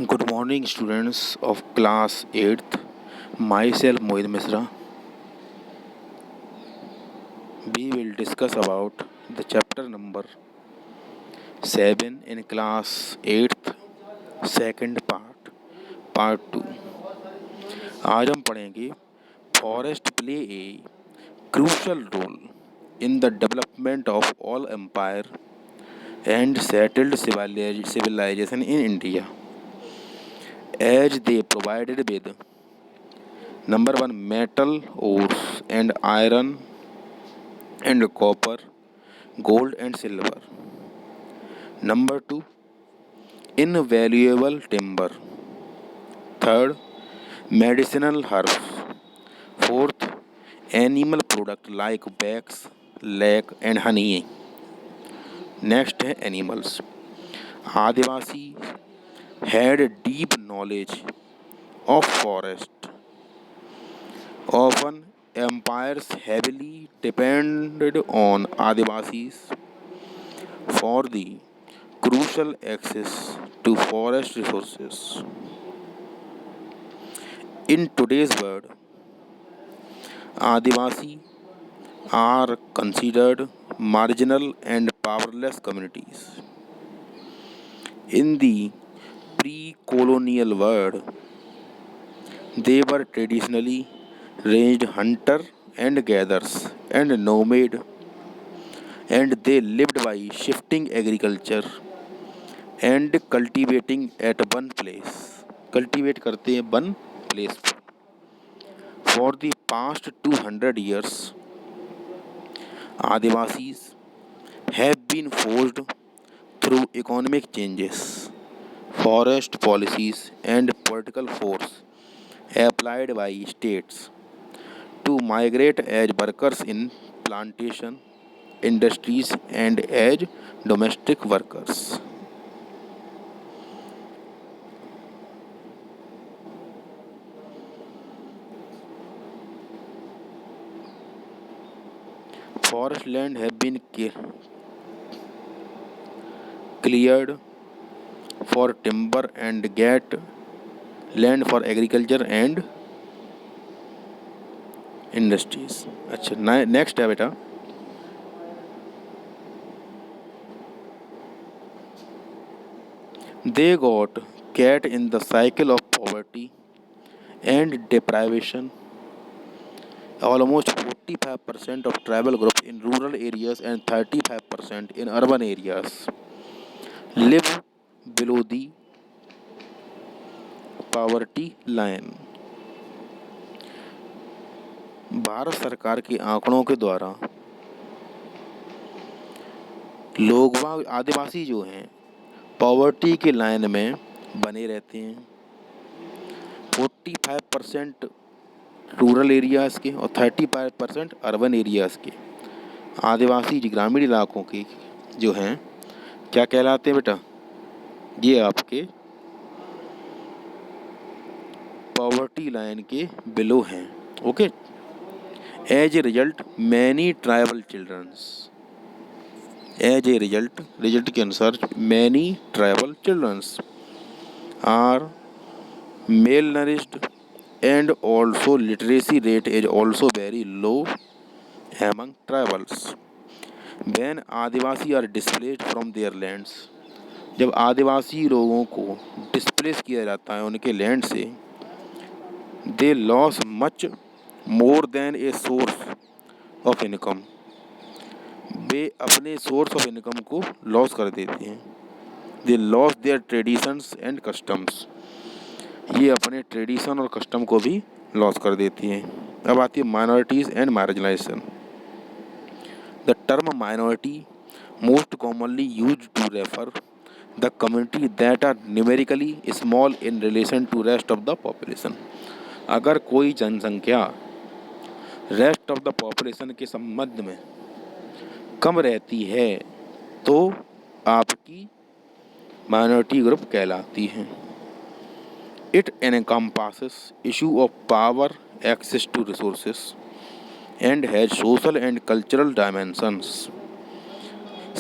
Good morning, students of class 8th. Myself, Mohit Misra. We will discuss about the chapter number 7 in class 8th, second part 2. आज हम पढ़ेंगे Forest play a crucial role in the development of all empire and settled civilization in India, as they provided with number 1 metal ores and iron and copper, gold and silver. Number 2, invaluable timber. Third, medicinal herbs. Fourth, animal product like wax, lac and honey. Next है animals. Adivasi had a deep knowledge of forest. Often empires heavily depended on Adivasis for the crucial access to forest resources. In today's world, Adivasi are considered marginal and powerless communities. In the pre-colonial world, they were traditionally ranged hunter and gatherers and nomad, and they lived by shifting agriculture and cultivating at one place. Cultivate करते हैं one place. For the past 200 years, Adivasis have been forced through economic changes, forest policies, and political force applied by states to migrate as workers in plantation industries and as domestic workers. Forest land have been cleared for timber and get land for agriculture and industries. अच्छा next है बेटा. They got caught in the cycle of poverty and deprivation. Almost 45% of tribal groups in rural areas and 35% in urban areas live below the poverty line. Bharat सरकार के आंकड़ों के द्वारा लोग आदिवासी जो हैं पॉवर्टी के लाइन में बने रहते हैं. 45% रूरल एरियाज़ के और 35% अर्बन एरियाज़ के आदिवासी ग्रामीण इलाकों के जो हैं क्या कहलाते हैं बेटा, ये आपके पॉवर्टी लाइन के बिलो हैं. Okay. As a result many tribal childrens, as a result के अनुसार many tribal childrens are malnourished and also literacy rate is also very low among tribals. When Adivasi are displaced from their lands, जब आदिवासी लोगों को displace किया जाता है उनके land से, they lose much more than a source of income. वे अपने source of income को लॉस कर देते हैं. They lose their traditions and customs. ये अपने ट्रेडिशन और कस्टम को भी लॉस कर देती हैं. अब आती है minorities and marginalization. The term minority most commonly use to refer the community that are numerically small in relation to rest of the population. अगर कोई जनसंख्या रेस्ट ऑफ द पॉपुलेशन के संबंध में कम रहती है तो आपकी माइनॉरिटी ग्रुप कहलाती है. It encompasses issue of power, access to resources, and has social and cultural dimensions.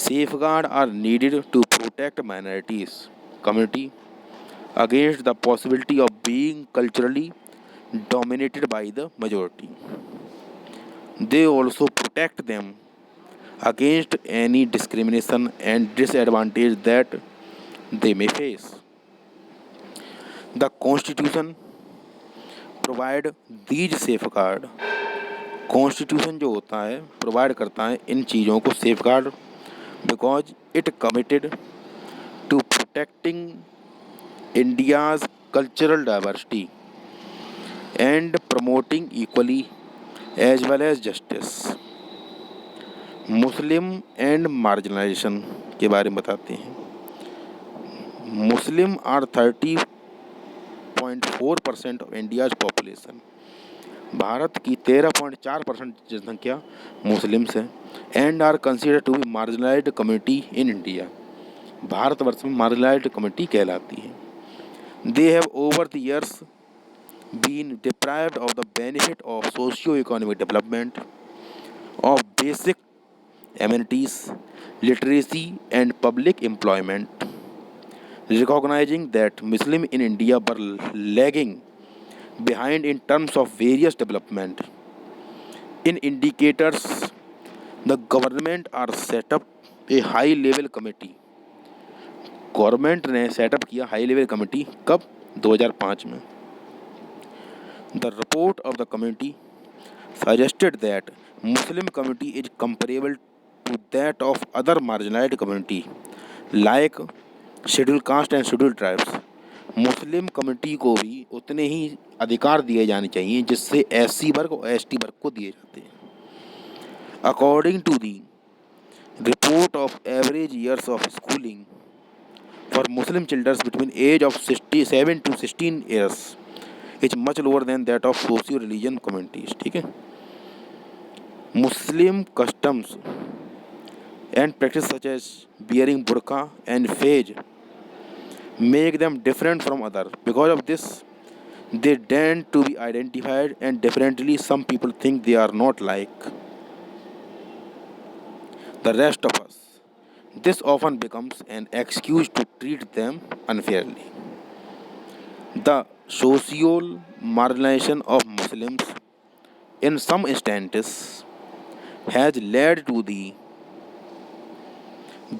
Safeguards are needed to protect minorities community against the possibility of being culturally dominated by the majority. They also protect them against any discrimination and disadvantage that they may face. The Constitution provide these safeguard. Constitution जो होता है provide करता है इन चीज़ों को safeguard because it committed to protecting India's cultural diversity and promoting equally as well as justice. Muslim and marginalization के बारे में बताते हैं। Muslim are 30.4% of India's population. Bharat की 13.4% जनसंख्या मुस्लिम्स है and are consider to be marginalized community in India. Bharatvarsh में marginalized community कहलाती है। They have over the years been deprived of the benefit of socio economic development of basic amenities, literacy and public employment, recognizing that Muslims in India were lagging behind in terms of various development. In indicators, the government are set up a high level committee. Government ने setup किया high level committee कब 2005 में। The report of the committee suggested that Muslim community is comparable to that of other marginalized community like scheduled caste and scheduled tribes। Muslim community को भी उतने ही अधिकार दिए जाने चाहिए जिससे एससी वर्ग और एसटी वर्ग को दिए जाते हैं। According to the report of average years of schooling for Muslim childrens between age of 7 to 16 years is much lower than that of socio religion communities. ठीक है। Muslim customs and practice such as wearing burqa and fez make them different from others. Because of this, they tend to be identified and differently. Some people think they are not like the rest of us. This often becomes an excuse to treat them unfairly. The social marginalization of Muslims in some instances has led to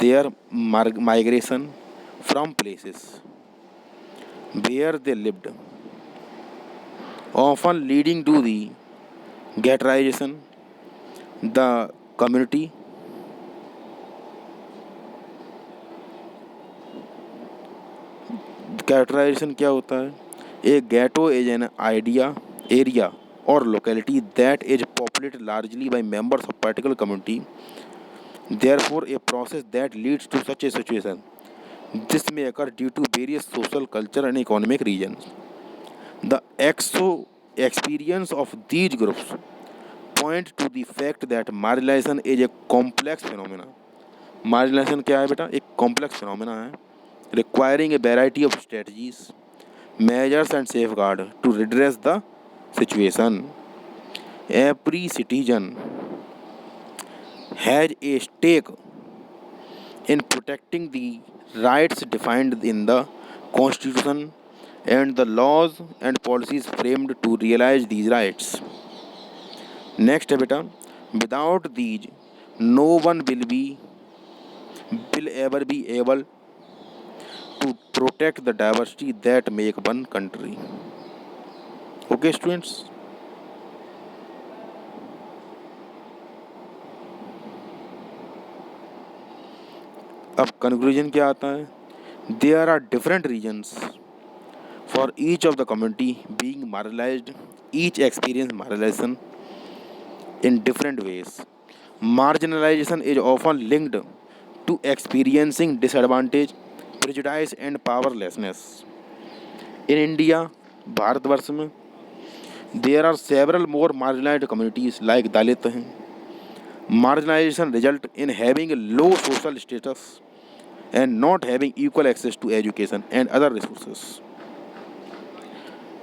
their migration from places where they lived, often leading to the ghettoization. The community ghettoization क्या होता है? A ghetto is an area or locality that is populated largely by members of particular community. Therefore, a process that leads to such a situation. This may occur due to various social, cultural, and economic reasons. The experience of these groups point to the fact that marginalization is a complex phenomenon. Marginalization क्या है बेटा? एक complex phenomena है, requiring a variety of strategies, measures, and safeguards to redress the situation. Every citizen has a stake in protecting the rights defined in the Constitution and the laws and policies framed to realize these rights. Next है बेटा, without these, no one will ever be able to protect the diversity that make one country. Okay, students. अब conclusion क्या आता है? There are different reasons for each of the community being marginalized, each experience marginalization in different ways. Marginalization is often linked to experiencing disadvantage, prejudice and powerlessness. In India, Bharatvarsh में, there are several more marginalized communities like Dalit हैं. Marginalization result in having a low social status and not having equal access to education and other resources.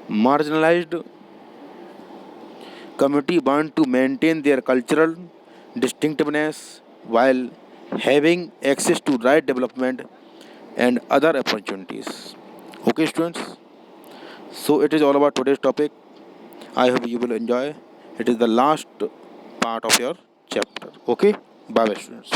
Marginalized community want to maintain their cultural distinctiveness while having access to right development and other opportunities. Okay, students. So it is all about today's topic. I hope you will enjoy. It is the last part of your chapter. Okay. Bye bye, students.